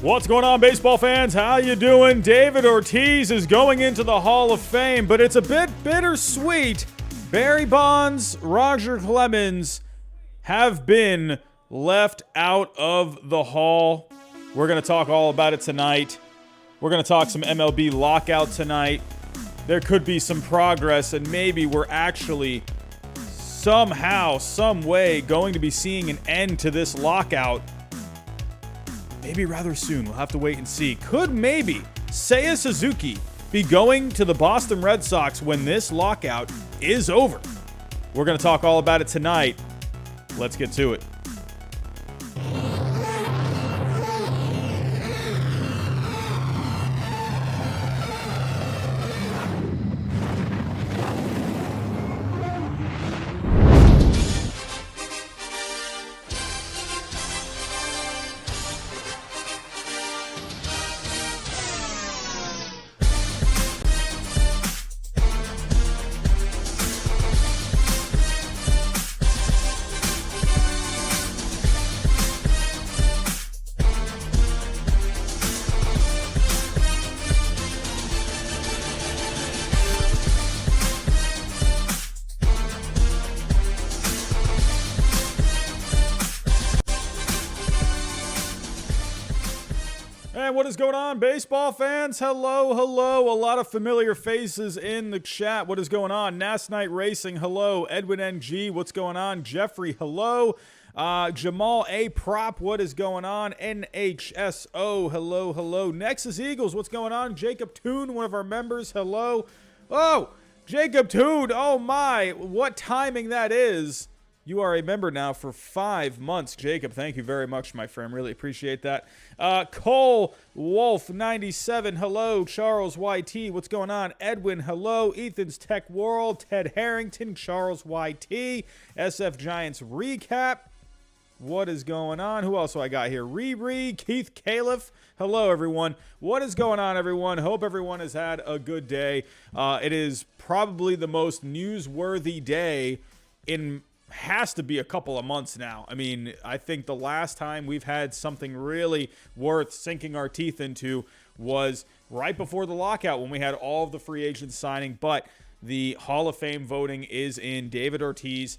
What's going on, baseball fans? How you doing? David Ortiz is going into the Hall of Fame, but it's a bit bittersweet. Barry Bonds, Roger Clemens have been left out of the Hall. We're going to talk all about it tonight. We're going to talk some MLB Lockout tonight. There could be some progress, and maybe we're actually somehow, some way going to be seeing an end to this lockout. Maybe rather soon. We'll have to wait and see. Could maybe Seiya Suzuki be going to the Boston Red Sox when this lockout is over? We're going to talk all about it tonight. Let's get to it. And what is going on, baseball fans? Hello, hello. A lot of familiar faces in the chat. What is going on? Nas Night Racing, hello. Edwin NG, what's going on? Jeffrey, hello. Jamal A. Prop, what is going on? NHSO, hello, hello. Nexus Eagles, what's going on? Jacob Toon, one of our members, hello. Oh, Jacob Toon, oh my, what timing that is. You are a member now for 5 months, Jacob. Thank you very much, my friend. Really appreciate that. Cole Wolf 97, hello. Charles YT, what's going on? Edwin, hello. Ethan's Tech World, Ted Harrington, Charles YT, SF Giants recap. What is going on? Who else do I got here? Riri, Keith Califf. Hello, everyone. What is going on, everyone? Hope everyone has had a good day. It is probably the most newsworthy day in has to be a couple of months now. I mean, I think the last time we've had something really worth sinking our teeth into was right before the lockout when we had all of the free agents signing. But the Hall of Fame voting is in. David Ortiz,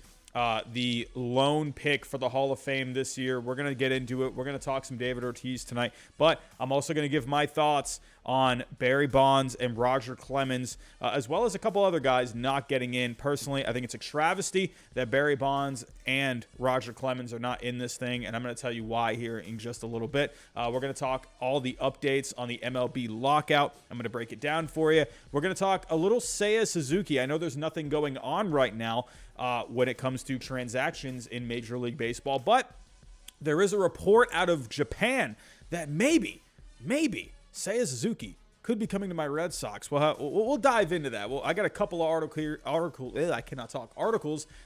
the lone pick for the Hall of Fame this year. We're going to get into it. We're going to talk some David Ortiz tonight. But I'm also going to give my thoughts on Barry Bonds and Roger Clemens, as well as a couple other guys not getting in. Personally, I think it's a travesty that Barry Bonds and Roger Clemens are not in this thing, and I'm going to tell you why here in just a little bit. We're going to talk all the updates on the MLB lockout. I'm going to break it down for you. We're going to talk a little Seiya Suzuki. I know there's nothing going on right now when it comes to transactions in Major League Baseball, but there is a report out of Japan that maybe Seiya Suzuki could be coming to my Red Sox. We'll dive into that. Well, I got a couple of articles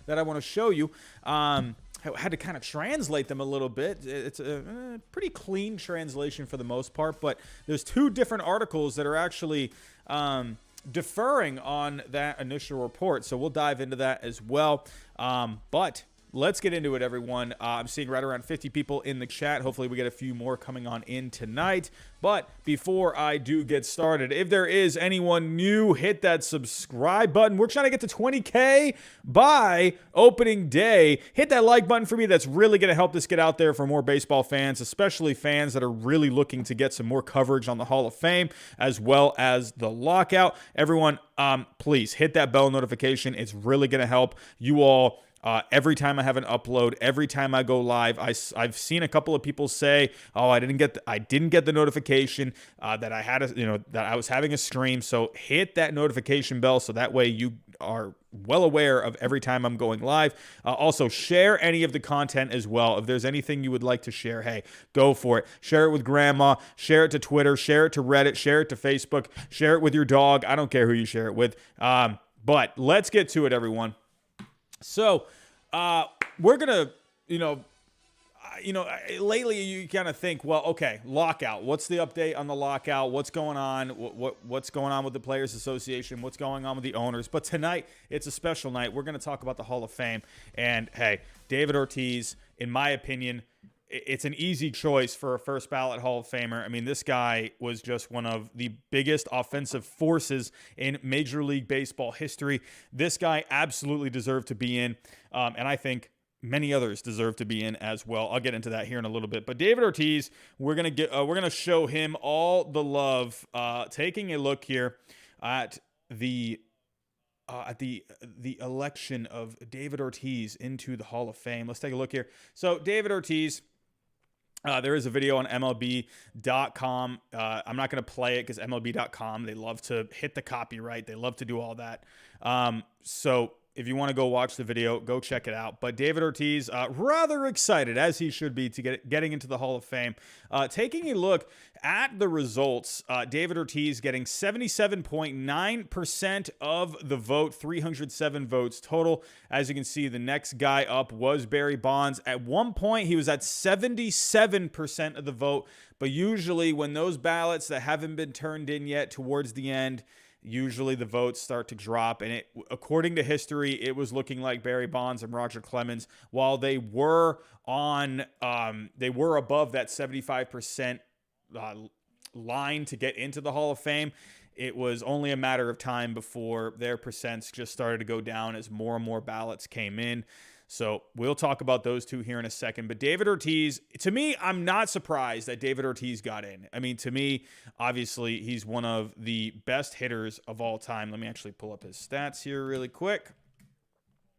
that I want to show you. I had to kind of translate them a little bit. It's a pretty clean translation for the most part, but there's two different articles that are actually deferring on that initial report. So we'll dive into that as well. But let's get into it, everyone. I'm seeing right around 50 people in the chat. Hopefully we get a few more coming on in tonight. But before I do get started, if there is anyone new, hit that subscribe button. We're trying to get to 20K by opening day. Hit that like button for me. That's really going to help this get out there for more baseball fans, especially fans that are really looking to get some more coverage on the Hall of Fame as well as the lockout. Everyone, please hit that bell notification. It's really going to help you all. Every time I have an upload, every time I go live, I've seen a couple of people say, "Oh, I didn't get the notification that I had that I was having a stream." So hit that notification bell so that way you are well aware of every time I'm going live. Also, share any of the content as well. If there's anything you would like to share, hey, go for it. Share it with grandma, share it to Twitter, share it to Reddit, share it to Facebook, share it with your dog. I don't care who you share it with. But let's get to it, everyone. So, we're going to, lately you kind of think, well, okay, lockout. What's the update on the lockout? What's going on? What's going on with the Players Association? What's going on with the owners? But tonight, it's a special night. We're going to talk about the Hall of Fame. And, hey, David Ortiz, in my opinion, it's an easy choice for a first ballot Hall of Famer. I mean, this guy was just one of the biggest offensive forces in Major League Baseball history. This guy absolutely deserved to be in, and I think many others deserve to be in as well. I'll get into that here in a little bit. But David Ortiz, we're gonna show him all the love. Taking a look here at the election of David Ortiz into the Hall of Fame. Let's take a look here. So David Ortiz. There is a video on MLB.com. I'm not going to play it because MLB.com, they love to hit the copyright. They love to do all that. So if you want to go watch the video, go check it out. But David Ortiz, rather excited, as he should be, to getting into the Hall of Fame. Taking a look at the results, David Ortiz getting 77.9% of the vote, 307 votes total. As you can see, the next guy up was Barry Bonds. At one point, he was at 77% of the vote. But usually when those ballots that haven't been turned in yet towards the end, usually the votes start to drop, and according to history, it was looking like Barry Bonds and Roger Clemens, while they were above that 75% line to get into the Hall of Fame. It was only a matter of time before their percents just started to go down as more and more ballots came in. So we'll talk about those two here in a second. But David Ortiz, to me, I'm not surprised that David Ortiz got in. I mean, to me, obviously, he's one of the best hitters of all time. Let me actually pull up his stats here really quick.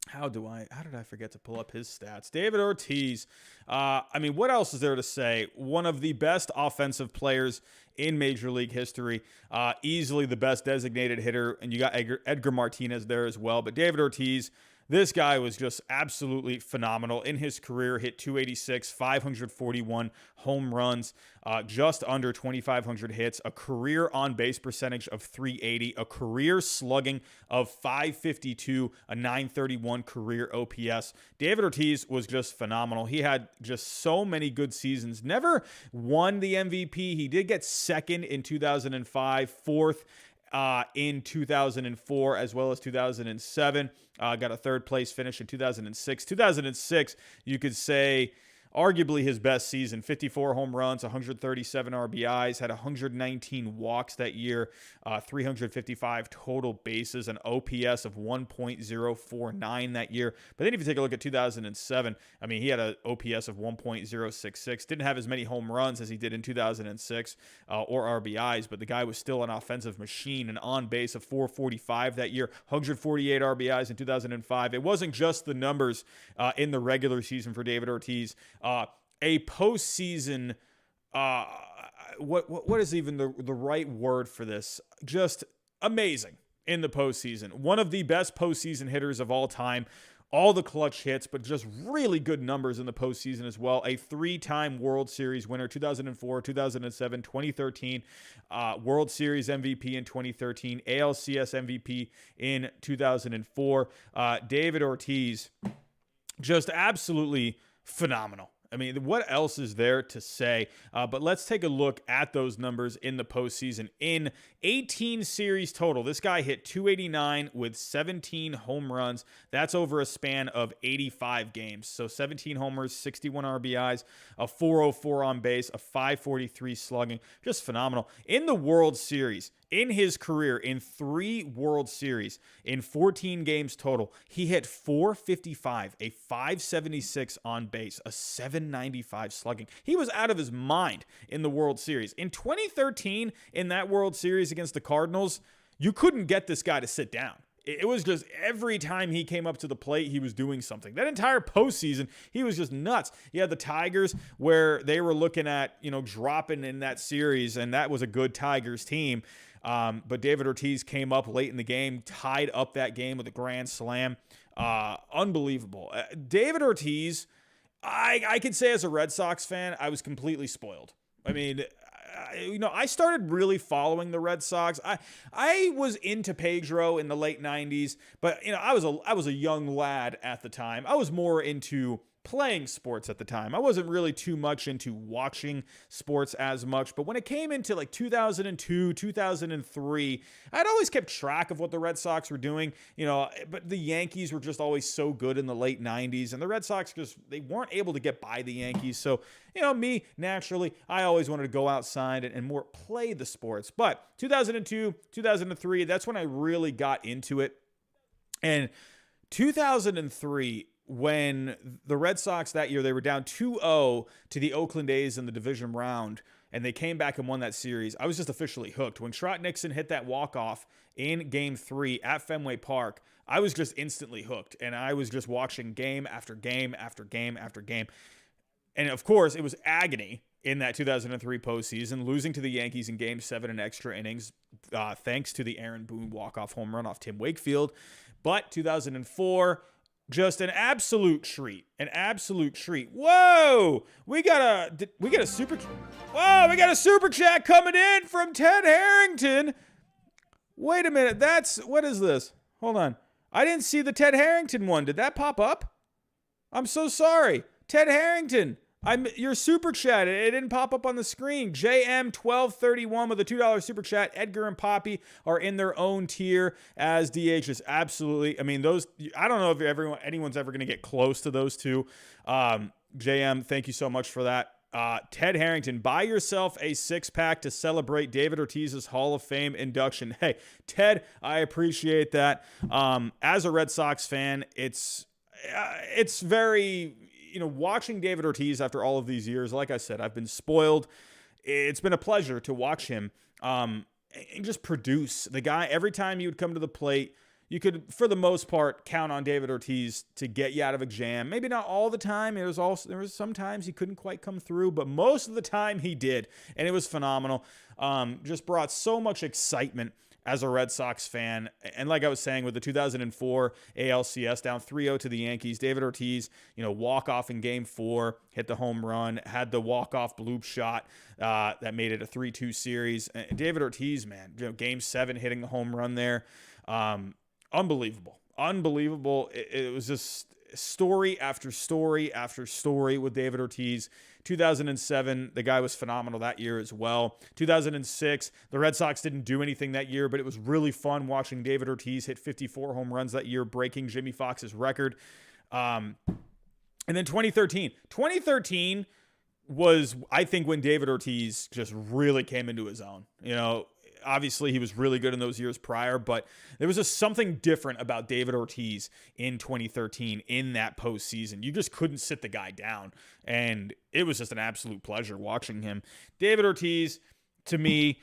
How did I forget to pull up his stats? David Ortiz, I mean, what else is there to say? One of the best offensive players in Major League history, easily the best designated hitter, and you got Edgar Martinez there as well. But David Ortiz, this guy was just absolutely phenomenal in his career. Hit 286, 541 home runs, just under 2,500 hits, a career on-base percentage of 380, a career slugging of 552, a 931 career OPS. David Ortiz was just phenomenal. He had just so many good seasons. Never won the MVP. He did get second in 2005, fourth in 2004, as well as 2007. Got a third place finish in 2006. 2006, you could say, arguably his best season. 54 home runs, 137 RBIs, had 119 walks that year, 355 total bases, an OPS of 1.049 that year. But then if you take a look at 2007, I mean, he had an OPS of 1.066. Didn't have as many home runs as he did in 2006 or RBIs, but the guy was still an offensive machine, an on base of 445 that year, 148 RBIs in 2005. It wasn't just the numbers in the regular season for David Ortiz. A postseason, what is even the right word for this? Just amazing in the postseason. One of the best postseason hitters of all time. All the clutch hits, but just really good numbers in the postseason as well. A three-time World Series winner, 2004, 2007, 2013, World Series MVP in 2013, ALCS MVP in 2004. David Ortiz, just absolutely phenomenal. I mean, what else is there to say? But let's take a look at those numbers in the postseason. In 18 series total, this guy hit 289 with 17 home runs. That's over a span of 85 games. So 17 homers, 61 RBIs, a 404 on base, a 543 slugging. Just phenomenal. In the World Series, in his career, in 3 World Series, in 14 games total, he hit 455, a 576 on base, a 795 slugging. He was out of his mind in the World Series. In 2013, in that World Series against the Cardinals, you couldn't get this guy to sit down. It was just every time he came up to the plate, he was doing something. That entire postseason, he was just nuts. You had the Tigers where they were looking at, dropping in that series, and that was a good Tigers team. But David Ortiz came up late in the game, tied up that game with a grand slam. Unbelievable. David Ortiz, I could say as a Red Sox fan, I was completely spoiled. I mean, I started really following the Red Sox. I was into Pedro in the late 90s, but I was a young lad at the time. I was more into playing sports at the time. I wasn't really too much into watching sports as much, but when it came into like 2002, 2003, I'd always kept track of what the Red Sox were doing, but the Yankees were just always so good in the late 90s, and the Red Sox they weren't able to get by the Yankees. So, me, naturally, I always wanted to go outside and more play the sports. But 2002, 2003, that's when I really got into it. And 2003, when the Red Sox that year, they were down 2-0 to the Oakland A's in the division round, and they came back and won that series. I was just officially hooked. When Trot Nixon hit that walk-off in Game 3 at Fenway Park, I was just instantly hooked, and I was just watching game after game after game after game. And, of course, it was agony in that 2003 postseason, losing to the Yankees in Game 7 in extra innings, thanks to the Aaron Boone walk-off home run off Tim Wakefield. But 2004... just an absolute treat. An absolute treat. Whoa! We got a super chat coming in from Ted Harrington. Wait a minute. What is this? Hold on. I didn't see the Ted Harrington one. Did that pop up? I'm so sorry. Ted Harrington. Your super chat. It didn't pop up on the screen. JM1231 with a $2 super chat. Edgar and Poppy are in their own tier as DH is absolutely. I mean, those. I don't know if anyone's ever going to get close to those two. JM, thank you so much for that. Ted Harrington, buy yourself a 6-pack to celebrate David Ortiz's Hall of Fame induction. Hey, Ted, I appreciate that. As a Red Sox fan, it's very. Watching David Ortiz after all of these years, like I said, I've been spoiled. It's been a pleasure to watch him and just produce. The guy, every time you would come to the plate, you could, for the most part, count on David Ortiz to get you out of a jam. Maybe not all the time. There was sometimes he couldn't quite come through, but most of the time he did, and it was phenomenal. Just brought so much excitement as a Red Sox fan. And like I was saying, with the 2004 ALCS down 3-0 to the Yankees, David Ortiz, walk-off in Game 4, hit the home run, had the walk-off bloop shot that made it a 3-2 series. And David Ortiz, man, Game 7 hitting the home run there. Unbelievable. It was just story after story after story with David Ortiz. 2007, the guy was phenomenal that year as well. 2006, the Red Sox didn't do anything that year, but it was really fun watching David Ortiz hit 54 home runs that year, breaking Jimmy Fox's record. And then 2013. 2013 was, I think, when David Ortiz just really came into his own. Obviously, he was really good in those years prior, but there was just something different about David Ortiz in 2013 in that postseason. You just couldn't sit the guy down, and it was just an absolute pleasure watching him. David Ortiz, to me,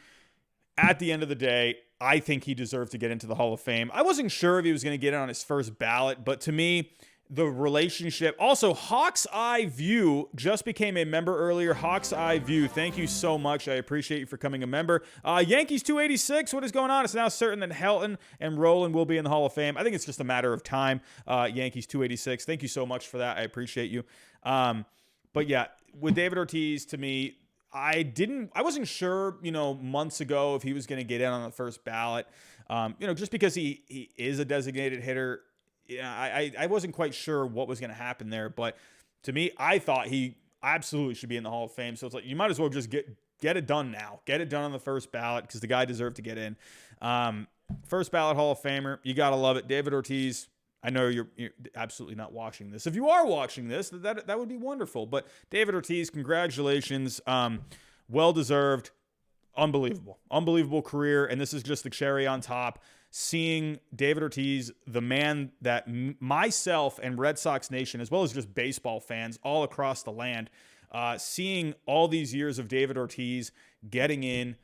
at the end of the day, I think he deserved to get into the Hall of Fame. I wasn't sure if he was going to get it on his first ballot, but to me, the relationship. Also, Hawk's Eye View just became a member earlier. Hawk's Eye View, thank you so much. I appreciate you for becoming a member. Yankees 286, what is going on? It's now certain that Helton and Roland will be in the Hall of Fame. I think it's just a matter of time. Yankees 286, thank you so much for that. I appreciate you. But yeah, with David Ortiz, to me, I wasn't sure, months ago if he was going to get in on the first ballot. Just because he is a designated hitter. Yeah, I wasn't quite sure what was going to happen there, but to me, I thought he absolutely should be in the Hall of Fame. So it's like, you might as well just get it done now. Get it done on the first ballot because the guy deserved to get in. First ballot Hall of Famer. You got to love it. David Ortiz, I know you're absolutely not watching this. If you are watching this, that would be wonderful. But David Ortiz, congratulations. Well-deserved. Unbelievable career. And this is just the cherry on top. Seeing David Ortiz, the man that myself and Red Sox Nation, as well as just baseball fans all across the land, seeing all these years of David Ortiz getting in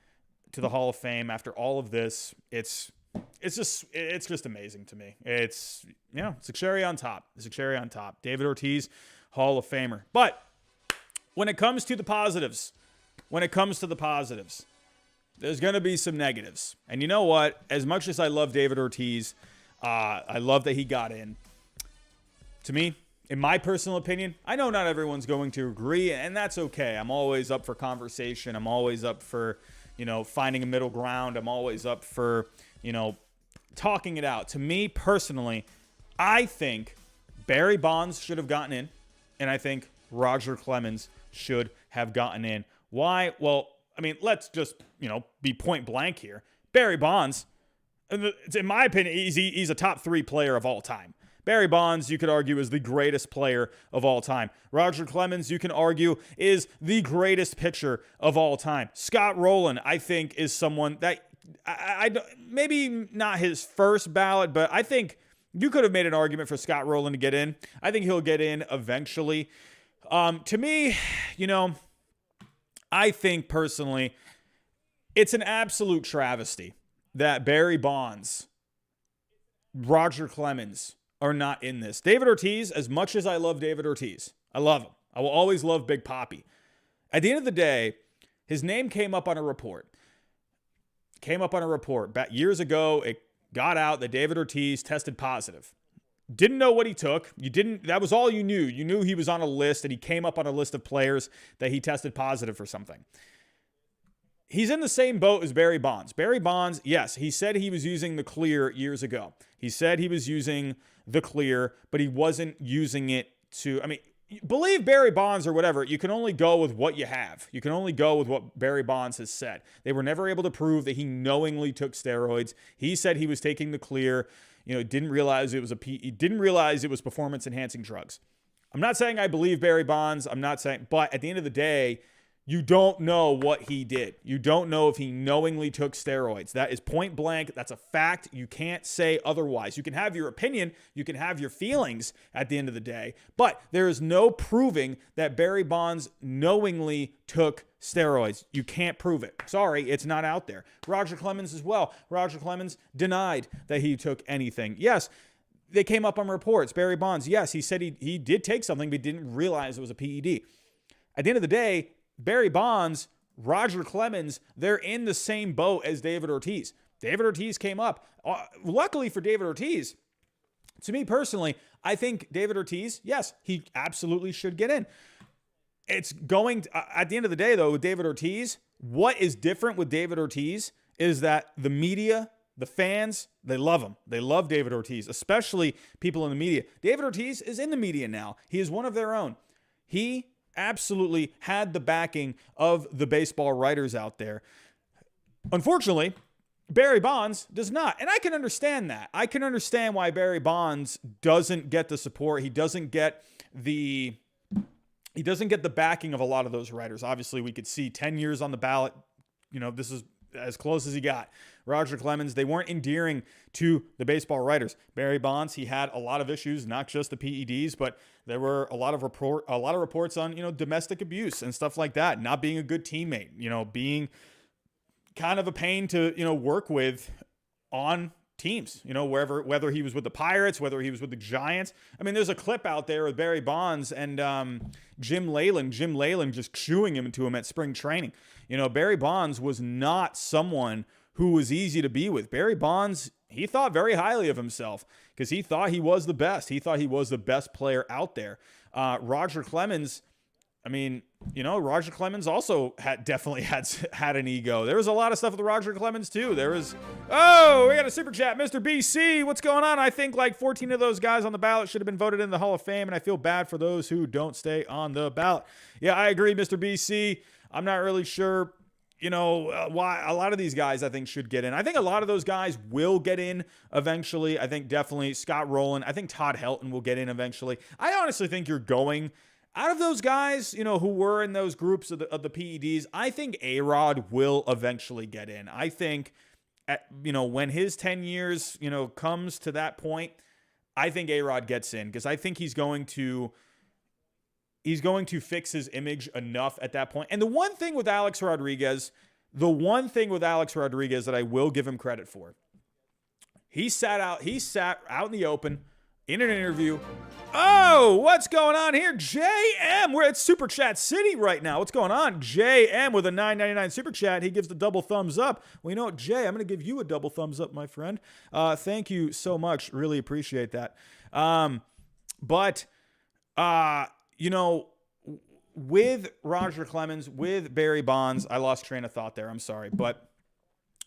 to the Hall of Fame after all of this, it's just amazing to me. It's a cherry on top. It's a cherry on top. David Ortiz, Hall of Famer. But when it comes to the positives, there's going to be some negatives. And you know what? As much as I love David Ortiz, I love that he got in. To me, in my personal opinion, I know not everyone's going to agree, and that's okay. I'm always up for conversation. I'm always up for, finding a middle ground. I'm always up for, talking it out. To me personally, I think Barry Bonds should have gotten in. and I think Roger Clemens should have gotten in. Why? Well, I mean, let's just, be point blank here. Barry Bonds, in my opinion, he's a top 3 player of all time. Barry Bonds, you could argue, is the greatest player of all time. Roger Clemens, you can argue, is the greatest pitcher of all time. Scott Rowland, I think, is someone that I maybe not his first ballot, but I think you could have made an argument for Scott Rowland to get in. I think he'll get in eventually. To me, I think personally, it's an absolute travesty that Barry Bonds, Roger Clemens are not in this. David Ortiz, as much as I love David Ortiz, I love him. I will always love Big Papi. At the end of the day, his name came up on a report. Back years ago, it got out that David Ortiz tested positive. Didn't know what he took. That was all you knew. You knew he was on a list and he came up on a list of players that he tested positive for something. He's in the same boat as Barry Bonds. Barry Bonds, yes, he said he was using the clear years ago. He said he was using the clear, but he wasn't using it to, believe Barry Bonds or whatever, you can only go with what you have. You can only go with what Barry Bonds has said. They were never able to prove that he knowingly took steroids. He said he was taking the clear, didn't realize it was performance enhancing drugs. I'm not saying I believe Barry Bonds. But at the end of the day, you don't know what he did. You don't know if he knowingly took steroids. That is point blank. That's a fact. You can't say otherwise. You can have your opinion. You can have your feelings at the end of the day. But there is no proving that Barry Bonds knowingly took steroids. You can't prove it. Sorry, it's not out there. Roger Clemens as well. Roger Clemens denied that he took anything. Yes, they came up on reports. Barry Bonds, yes, he said he did take something, but he didn't realize it was a PED. At the end of the day, Barry Bonds, Roger Clemens, they're in the same boat as David Ortiz. David Ortiz came up. Luckily for David Ortiz, to me personally, I think David Ortiz, yes, he absolutely should get in. It's going to, at the end of the day, though, with David Ortiz, what is different with David Ortiz is that the media, the fans, they love him. They love David Ortiz, especially people in the media. David Ortiz is in the media now. He is one of their own. He absolutely had the backing of the baseball writers out there. Unfortunately, Barry Bonds does not. And I can understand that. I can understand why Barry Bonds doesn't get the support. He doesn't get the backing of a lot of those writers. Obviously, we could see 10 years on the ballot. This is as close as he got. Roger Clemens, they weren't endearing to the baseball writers. Barry Bonds, he had a lot of issues, not just the PEDs, but there were a lot of reports on, domestic abuse and stuff like that, not being a good teammate, being kind of a pain to, work with on teams, whether he was with the Pirates, whether he was with the Giants. There's a clip out there with Barry Bonds and Jim Leyland just chewing into him at spring training. Barry Bonds was not someone who was easy to be with. Barry Bonds, he thought very highly of himself because he thought he was the best. He thought he was the best player out there. Roger Clemens, Roger Clemens also definitely had an ego. There was a lot of stuff with Roger Clemens too. We got a super chat. Mr. BC, what's going on? I think like 14 of those guys on the ballot should have been voted in the Hall of Fame, and I feel bad for those who don't stay on the ballot. Yeah, I agree, Mr. BC. I'm not really sure, why a lot of these guys I think should get in. I think a lot of those guys will get in eventually. I think definitely Scott Rowland. I think Todd Helton will get in eventually. I honestly think you're going out of those guys, who were in those groups of the PEDs. I think A-Rod will eventually get in. I think, when his 10 years, comes to that point, I think A-Rod gets in because I think he's going to fix his image enough at that point. And the one thing with Alex Rodriguez that I will give him credit for, he sat out in the open in an interview. Oh, what's going on here? JM, we're at Super Chat City right now. What's going on? JM with a $9.99 Super Chat. He gives the double thumbs up. Well, you know what, Jay, I'm going to give you a double thumbs up, my friend. Thank you so much. Really appreciate that. With Roger Clemens, with Barry Bonds, I lost train of thought there. I'm sorry. But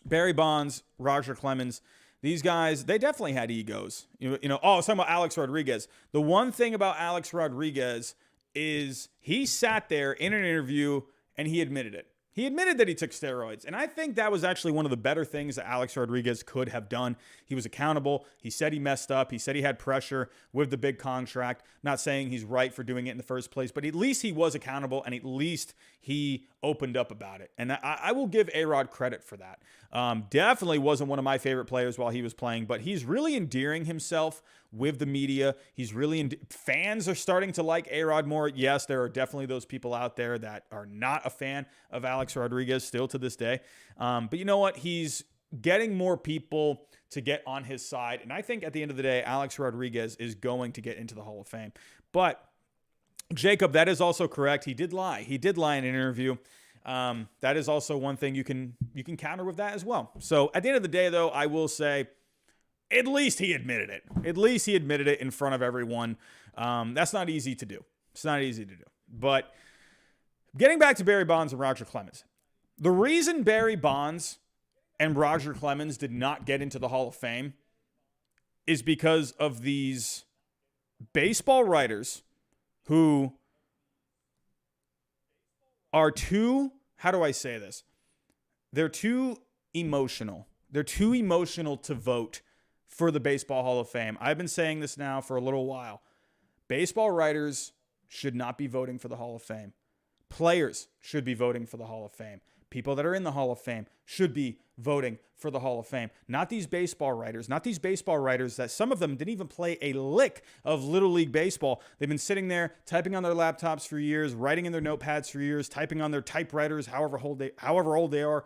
Barry Bonds, Roger Clemens, these guys, they definitely had egos. I was talking about Alex Rodriguez. The one thing about Alex Rodriguez is he sat there in an interview and he admitted it. He admitted that he took steroids, and I think that was actually one of the better things that Alex Rodriguez could have done. He was accountable. He said he messed up. He said he had pressure with the big contract. Not saying he's right for doing it in the first place, but at least he was accountable, and at least he opened up about it. And I will give A-Rod credit for that. Definitely wasn't one of my favorite players while he was playing, but he's really endearing himself with the media. He's really fans are starting to like A-Rod more. Yes, there are definitely those people out there that are not a fan of Alex Rodriguez still to this day. But you know what? He's getting more people to get on his side. And I think at the end of the day, Alex Rodriguez is going to get into the Hall of Fame. But Jacob, that is also correct. He did lie. He did lie in an interview. That is also one thing you can counter with that as well. So at the end of the day, though, I will say, at least he admitted it. At least he admitted it in front of everyone. That's not easy to do. It's not easy to do. But getting back to Barry Bonds and Roger Clemens, the reason Barry Bonds and Roger Clemens did not get into the Hall of Fame is because of these baseball writers who are too, how do I say this? They're too emotional. They're too emotional to vote for the Baseball Hall of Fame. I've been saying this now for a little while. Baseball writers should not be voting for the Hall of Fame. Players should be voting for the Hall of Fame. People that are in the Hall of Fame should be voting for the Hall of Fame. Not these baseball writers. Not these baseball writers that some of them didn't even play a lick of Little League Baseball. They've been sitting there typing on their laptops for years, writing in their notepads for years, typing on their typewriters, however old they are,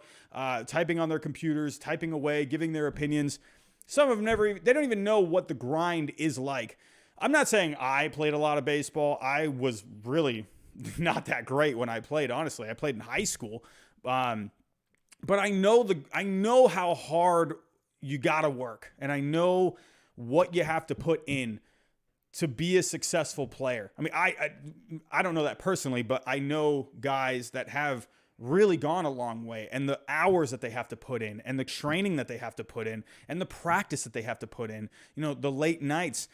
typing on their computers, typing away, giving their opinions. Some of them they don't even know what the grind is like. I'm not saying I played a lot of baseball. I was really not that great when I played, honestly. I played in high school. But I know how hard you got to work, and I know what you have to put in to be a successful player. I mean, I don't know that personally, but I know guys that have really gone a long way, and the hours that they have to put in, and the training that they have to put in, and the practice that they have to put in, the late nights,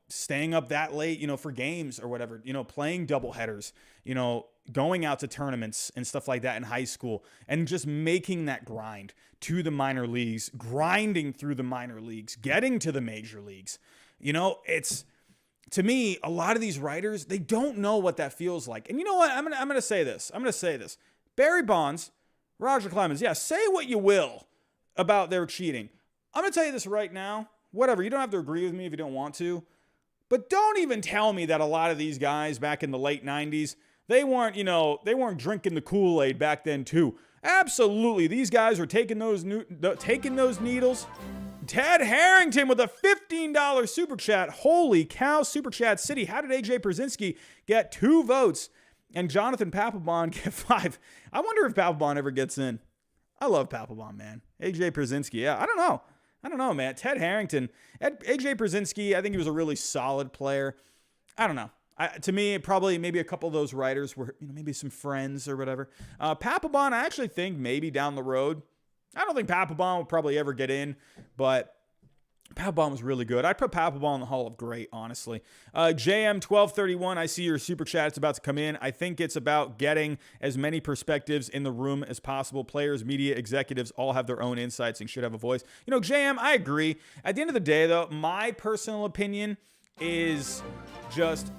staying up that late, for games or whatever, playing doubleheaders, going out to tournaments and stuff like that in high school, and just making that grind to the minor leagues, grinding through the minor leagues, getting to the major leagues. It's, to me, a lot of these writers, they don't know what that feels like. And you know what? I'm going to say this. Barry Bonds, Roger Clemens, yeah, say what you will about their cheating. I'm going to tell you this right now. Whatever, you don't have to agree with me if you don't want to. But don't even tell me that a lot of these guys back in the late 90s, they weren't drinking the Kool-Aid back then too. Absolutely, these guys were taking those needles. Ted Harrington with a $15 super chat. Holy cow, super chat city. How did AJ Pierzynski get 2 votes and Jonathan Papelbon get 5? I wonder if Papelbon ever gets in. I love Papelbon, man. AJ Pierzynski, yeah, I don't know, man. Ted Harrington. AJ Pierzynski, I think he was a really solid player. I don't know. To me, probably maybe a couple of those writers were, maybe some friends or whatever. Papelbon, I actually think maybe down the road. I don't think Papelbon will probably ever get in, but Papelbon was really good. I'd put Papelbon in the Hall of Great, honestly. JM1231, I see your super chat. It's about to come in. I think it's about getting as many perspectives in the room as possible. Players, media, executives all have their own insights and should have a voice. JM, I agree. At the end of the day, though, my personal opinion is just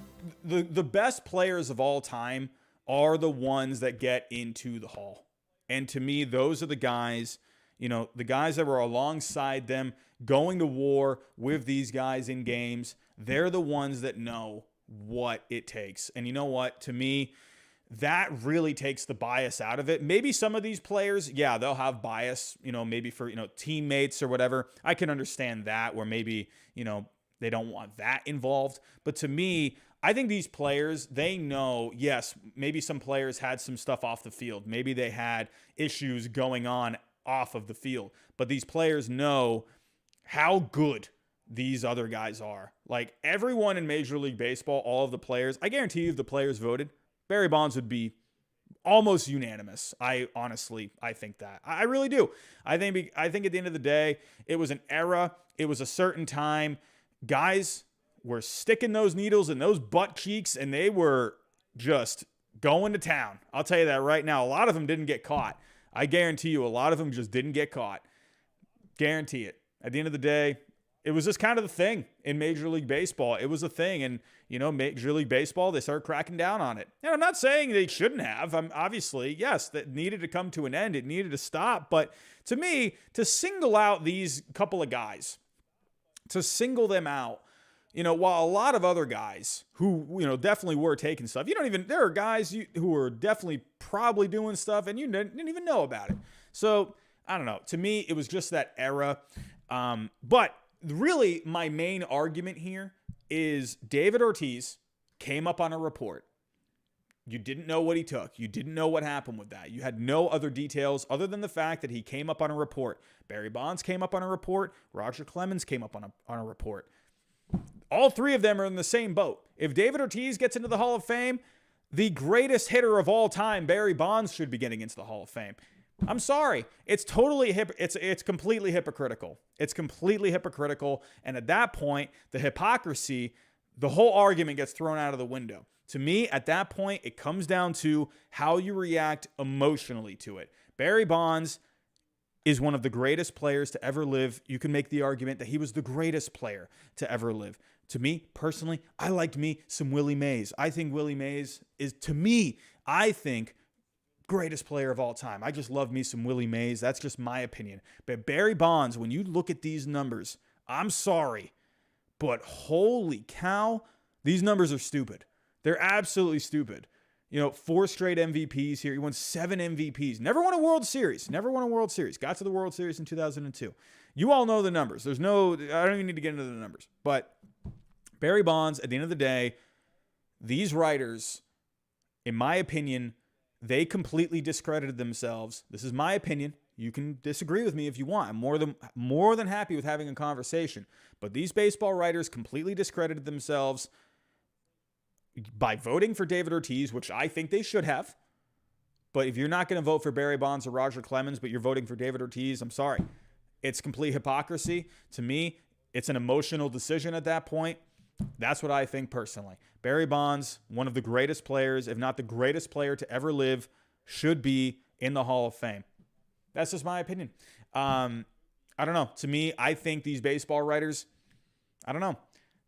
the best players of all time are the ones that get into the Hall. And to me, those are the guys, the guys that were alongside them, going to war with these guys in games. They're the ones that know what it takes. And you know what? To me, that really takes the bias out of it. Maybe some of these players, yeah, they'll have bias, maybe for, teammates or whatever. I can understand that, where maybe, they don't want that involved. But to me, I think these players, they know, yes, maybe some players had some stuff off the field. Maybe they had issues going on off of the field. But these players know how good these other guys are. Like, everyone in Major League Baseball, all of the players, I guarantee you if the players voted, Barry Bonds would be almost unanimous. I think that. I really do. I think at the end of the day, it was an era. It was a certain time. Guys were sticking those needles in those butt cheeks, and they were just going to town. I'll tell you that right now. A lot of them didn't get caught. I guarantee you a lot of them just didn't get caught. Guarantee it. At the end of the day, it was just kind of the thing in Major League Baseball. It was a thing. And, Major League Baseball, they started cracking down on it. And I'm not saying they shouldn't have. Obviously, yes, that needed to come to an end. It needed to stop. But to me, to single out these couple of guys, to single them out, while a lot of other guys who, definitely were taking stuff, there are guys who are definitely probably doing stuff and you didn't even know about it. So, I don't know. To me, it was just that era. But really, my main argument here is David Ortiz came up on a report. You didn't know what he took. You didn't know what happened with that. You had no other details other than the fact that he came up on a report. Barry Bonds came up on a report. Roger Clemens came up on a report. All three of them are in the same boat. If David Ortiz gets into the Hall of Fame, the greatest hitter of all time, Barry Bonds, should be getting into the Hall of Fame. I'm sorry. It's totally it's completely hypocritical. It's completely hypocritical. And at that point, the hypocrisy, the whole argument gets thrown out of the window. To me, at that point, it comes down to how you react emotionally to it. Barry Bonds is one of the greatest players to ever live. You can make the argument that he was the greatest player to ever live. To me, personally, I liked me some Willie Mays. I think Willie Mays is, to me, I think, greatest player of all time. I just love me some Willie Mays. That's just my opinion. But Barry Bonds, when you look at these numbers, I'm sorry, but holy cow, these numbers are stupid. They're absolutely stupid. 4 straight MVPs here. He won 7 MVPs. Never won a World Series. Got to the World Series in 2002. You all know the numbers. I don't even need to get into the numbers. But Barry Bonds, at the end of the day, these writers, in my opinion, they completely discredited themselves. This is my opinion. You can disagree with me if you want. I'm more than happy with having a conversation. But these baseball writers completely discredited themselves by voting for David Ortiz, which I think they should have. But if you're not going to vote for Barry Bonds or Roger Clemens, but you're voting for David Ortiz, I'm sorry. It's complete hypocrisy. To me, it's an emotional decision at that point. That's what I think personally. Barry Bonds, one of the greatest players, if not the greatest player to ever live, should be in the Hall of Fame. That's just my opinion. I don't know. To me, I think these baseball writers, I don't know.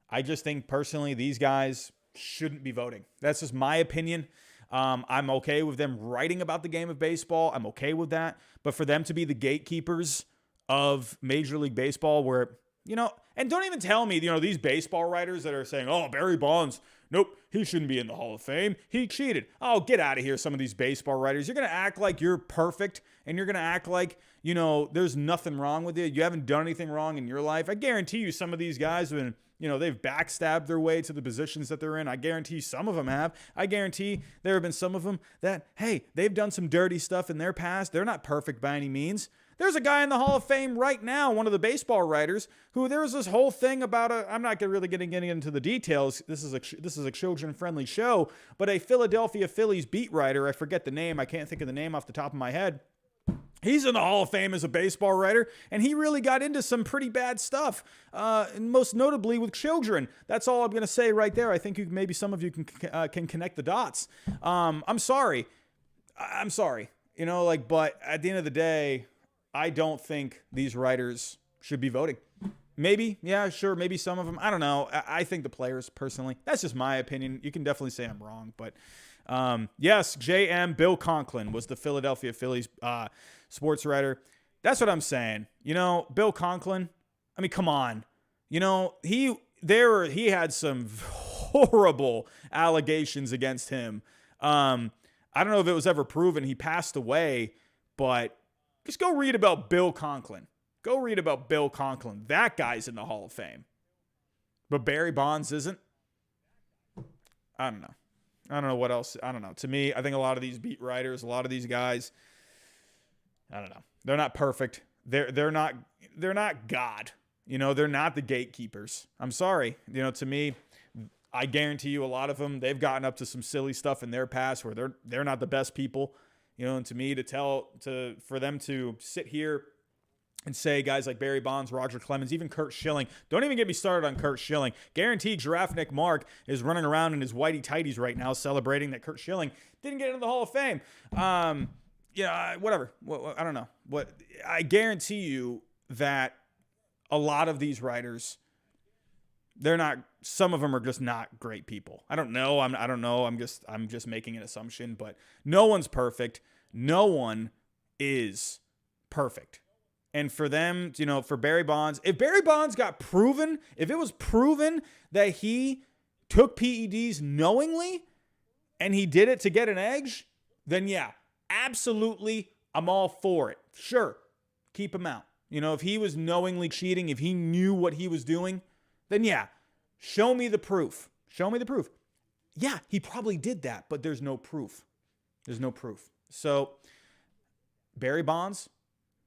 I just think personally these guys shouldn't be voting. That's just my opinion. I'm okay with them writing about the game of baseball. I'm okay with that. But for them to be the gatekeepers of Major League Baseball where, and don't even tell me, these baseball writers that are saying, oh, Barry Bonds, nope, he shouldn't be in the Hall of Fame. He cheated. Oh, get out of here, some of these baseball writers. You're going to act like you're perfect and you're going to act like, there's nothing wrong with you. You haven't done anything wrong in your life. I guarantee you some of these guys have been, they've backstabbed their way to the positions that they're in. I guarantee some of them have. I guarantee there have been some of them that, hey, they've done some dirty stuff in their past. They're not perfect by any means. There's a guy in the Hall of Fame right now, one of the baseball writers, who there was this whole thing about I'm not really getting into the details. This is a children-friendly show, but a Philadelphia Phillies beat writer, I forget the name. I can't think of the name off the top of my head. He's in the Hall of Fame as a baseball writer, and he really got into some pretty bad stuff, and most notably with children. That's all I'm going to say right there. I think maybe some of you can connect the dots. I'm sorry. But at the end of the day, I don't think these writers should be voting. Maybe, yeah, sure, maybe some of them. I don't know. I think the players, personally. That's just my opinion. You can definitely say I'm wrong, but yes, J.M. Bill Conklin was the Philadelphia Phillies sports writer. That's what I'm saying. Bill Conklin, I mean, come on. He had some horrible allegations against him. I don't know if it was ever proven. He passed away, but just go read about Bill Conklin. That guy's in the Hall of Fame. But Barry Bonds isn't. I don't know what else. I don't know. To me, I think a lot of these beat writers, a lot of these guys, I don't know. They're not perfect. They're not God. They're not the gatekeepers. I'm sorry. To me, I guarantee you a lot of them, they've gotten up to some silly stuff in their past where they're not the best people. And to me, for them to sit here and say guys like Barry Bonds, Roger Clemens, even Curt Schilling. Don't even get me started on Curt Schilling. Guaranteed Giraffe Nick Mark is running around in his whitey tighties right now celebrating that Curt Schilling didn't get into the Hall of Fame. Whatever. I don't know. I guarantee you that a lot of these writers, some of them are just not great people. I don't know. I don't know. I'm just making an assumption, but no one's perfect. No one is perfect. And for them, for Barry Bonds, if Barry Bonds if it was proven that he took PEDs knowingly and he did it to get an edge, then yeah, absolutely, I'm all for it. Sure, keep him out. If he was knowingly cheating, if he knew what he was doing, then yeah, show me the proof. Show me the proof. Yeah, he probably did that, but there's no proof. There's no proof. So Barry Bonds,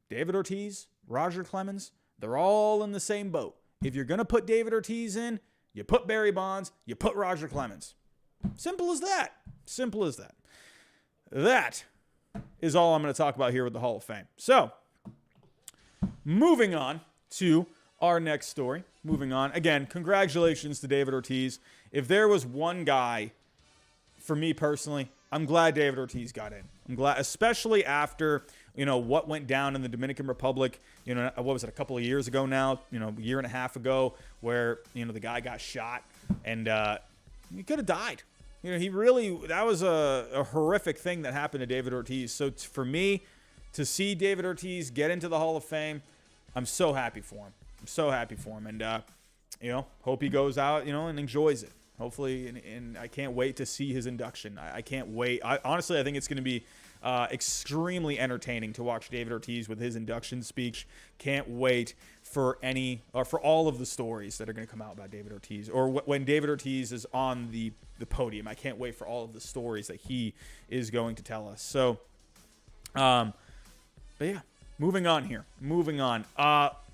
David Ortiz, Roger Clemens, they're all in the same boat. If you're going to put David Ortiz in, you put Barry Bonds, you put Roger Clemens. Simple as that. Simple as that. That is all I'm going to talk about here with the Hall of Fame. So, moving on to our next story. Moving on. Again, congratulations to David Ortiz. If there was one guy, for me personally, I'm glad David Ortiz got in. I'm glad, especially after, what went down in the Dominican Republic, what was it, a couple of years ago now, a year and a half ago, where, the guy got shot and he could have died. That was a horrific thing that happened to David Ortiz. So for me, to see David Ortiz get into the Hall of Fame, I'm so happy for him. I'm so happy for him. And, hope he goes out, and enjoys it. Hopefully, and I can't wait to see his induction. I can't wait. Honestly, I think it's going to be extremely entertaining to watch David Ortiz with his induction speech. Can't wait for all of the stories that are going to come out about David Ortiz, or when David Ortiz is on the podium. I can't wait for all of the stories that he is going to tell us. So, but yeah, moving on here. Moving on.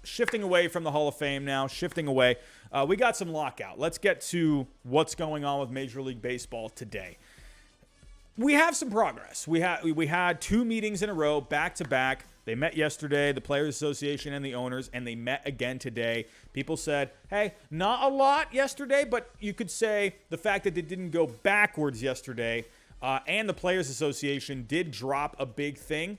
Shifting away from the Hall of Fame now. Shifting away. We got some lockout. Let's get to what's going on with Major League Baseball today. We have some progress. We had 2 meetings in a row, back to back. They met yesterday, the Players Association and the owners, and they met again today. People said, hey, not a lot yesterday, but you could say the fact that they didn't go backwards yesterday, and the Players Association did drop a big thing.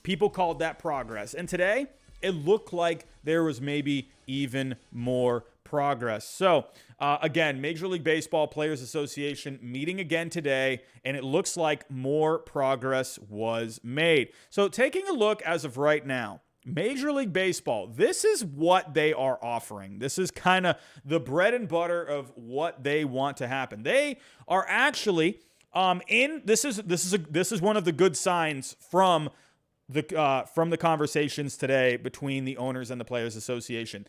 People called that progress. And today, it looked like there was maybe even more progress. So, again, Major League Baseball Players Association meeting again today, and it looks like more progress was made. So, taking a look as of right now, Major League Baseball, this is what they are offering. This is kind of the bread and butter of what they want to happen. They are actually this is one of the good signs from the conversations today between the owners and the Players Association.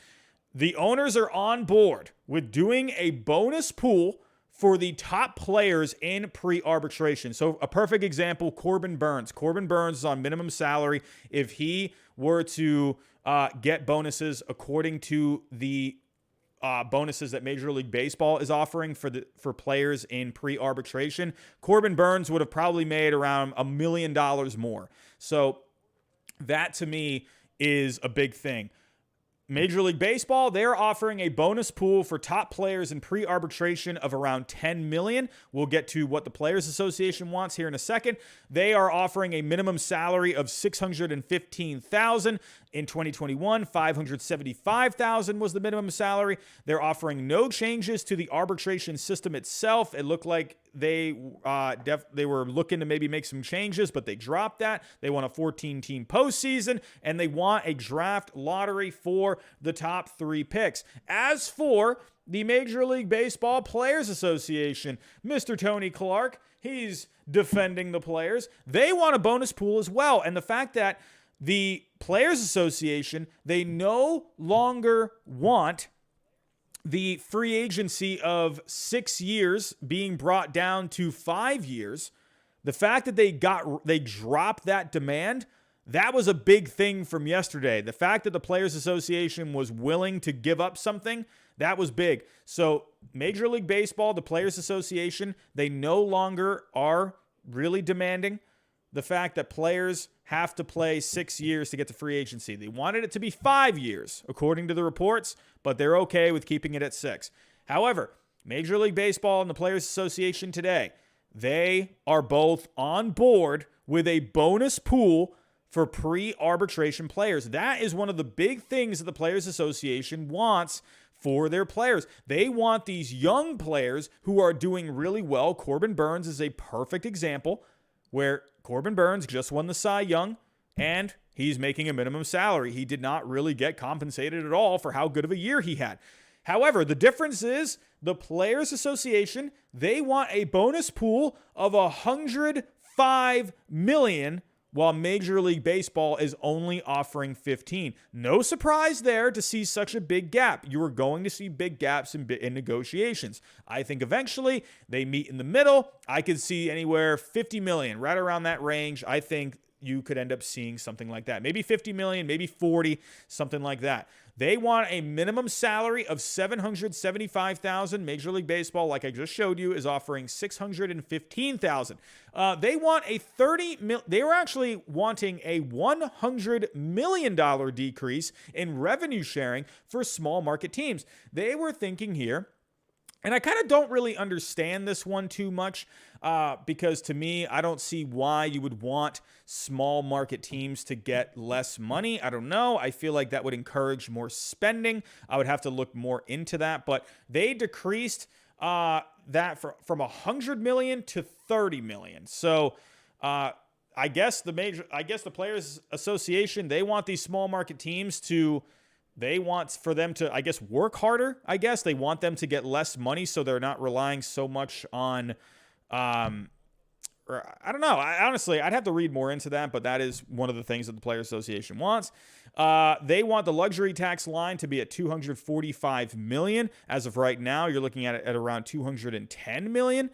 The owners are on board with doing a bonus pool for the top players in pre-arbitration. So a perfect example, Corbin Burnes. Corbin Burnes is on minimum salary. If he were to get bonuses according to the bonuses that Major League Baseball is offering for players in pre-arbitration, Corbin Burnes would have probably made around $1 million more. So that to me is a big thing. Major League Baseball, they're offering a bonus pool for top players in pre-arbitration of around $10 million. We'll get to what the Players Association wants here in a second. They are offering a minimum salary of $615,000 in 2021. $575,000 was the minimum salary. They're offering no changes to the arbitration system itself. It looked like they were looking to maybe make some changes, but they dropped that. They want a 14-team postseason, and they want a draft lottery for the top 3 picks. As for the Major League Baseball Players Association, Mr. Tony Clark, he's defending the players. They want a bonus pool as well, and the fact that the Players Association, they no longer want the free agency of 6 years being brought down to 5 years, the fact that they dropped that demand, that was a big thing from yesterday. The fact that the Players Association was willing to give up something, that was big. So Major League Baseball, the Players Association, they no longer are really demanding the fact that players have to play 6 years to get to free agency. They wanted it to be 5 years, according to the reports, but they're okay with keeping it at 6. However, Major League Baseball and the Players Association today, they are both on board with a bonus pool for pre-arbitration players. That is one of the big things that the Players Association wants for their players. They want these young players who are doing really well. Corbin Burnes is a perfect example where Corbin Burnes just won the Cy Young and he's making a minimum salary. He did not really get compensated at all for how good of a year he had. However, the difference is the Players Association, they want a bonus pool of $105 million, while Major League Baseball is only offering 15. No surprise there to see such a big gap. You are going to see big gaps in negotiations. I think eventually they meet in the middle. I could see anywhere 50 million, right around that range. I think you could end up seeing something like that. Maybe 50 million, maybe 40, something like that. They want a minimum salary of $775,000. Major League Baseball, like I just showed you, is offering $615,000. They want a they were actually wanting a $100 million decrease in revenue sharing for small market teams. They were thinking here, and I kind of don't really understand this one too much because to me, I don't see why you would want small market teams to get less money. I don't know. I feel like that would encourage more spending. I would have to look more into that. But they decreased that from $100 million to $30 million. So I guess the Players Association, they want these small market teams to. They want for them to, I guess, work harder. I guess they want them to get less money so they're not relying so much on, I don't know. Honestly, I'd have to read more into that, but that is one of the things that the Players Association wants. They want the luxury tax line to be at $245 million. As of right now, you're looking at it at around $210 million.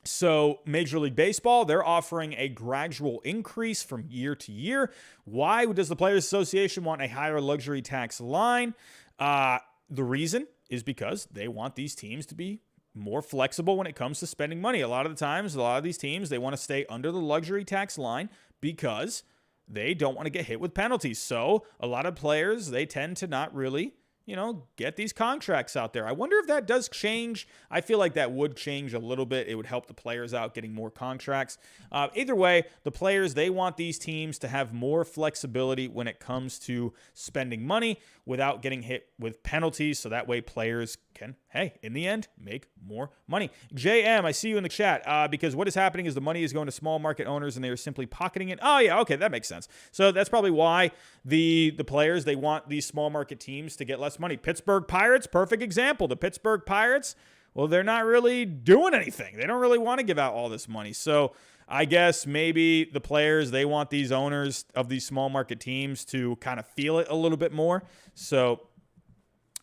So Major League Baseball, they're offering a gradual increase from year to year. Why does the Players Association want a higher luxury tax line? The reason is because they want these teams to be more flexible when it comes to spending money. A lot of the times, a lot of these teams, they want to stay under the luxury tax line because they don't want to get hit with penalties. So a lot of players, they tend to not really get these contracts out there. I wonder if that does change. I feel like that would change a little bit. It would help the players out getting more contracts. Either way, the players, they want these teams to have more flexibility when it comes to spending money without getting hit with penalties. So that way players can, in the end, make more money. JM, I see you in the chat because what is happening is the money is going to small market owners and they are simply pocketing it. Oh, yeah, okay, that makes sense. So that's probably why the players, they want these small market teams to get less money. Pittsburgh Pirates, perfect example. The Pittsburgh Pirates, well, they're not really doing anything. They don't really want to give out all this money. So I guess maybe the players, they want these owners of these small market teams to kind of feel it a little bit more. So,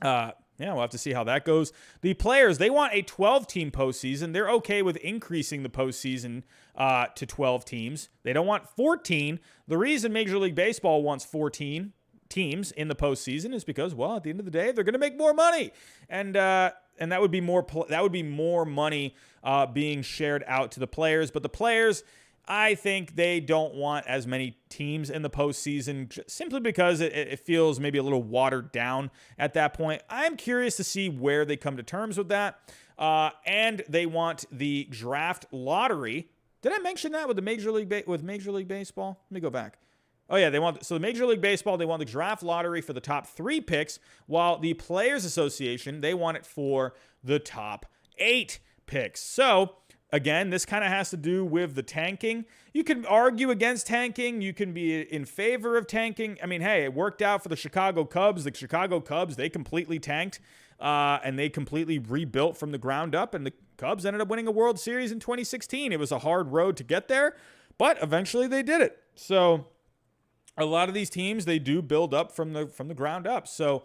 we'll have to see how that goes. The players, they want a 12-team postseason. They're okay with increasing the postseason to 12 teams. They don't want 14. The reason Major League Baseball wants 14 teams in the postseason is because, well, at the end of the day, they're going to make more money, and that would be more money being shared out to the players. But the players, I think they don't want as many teams in the postseason simply because it feels maybe a little watered down at that point. I'm curious to see where they come to terms with that. And they want the draft lottery. Did I mention that with the Major League Baseball? Let me go back. Oh, yeah, the Major League Baseball, they want the draft lottery for the top 3 picks, while the Players Association, they want it for the top 8 picks. So, again, this kind of has to do with the tanking. You can argue against tanking. You can be in favor of tanking. I mean, hey, it worked out for the Chicago Cubs. The Chicago Cubs, they completely tanked, and they completely rebuilt from the ground up, and the Cubs ended up winning a World Series in 2016. It was a hard road to get there, but eventually they did it. So a lot of these teams, they do build up from the ground up. So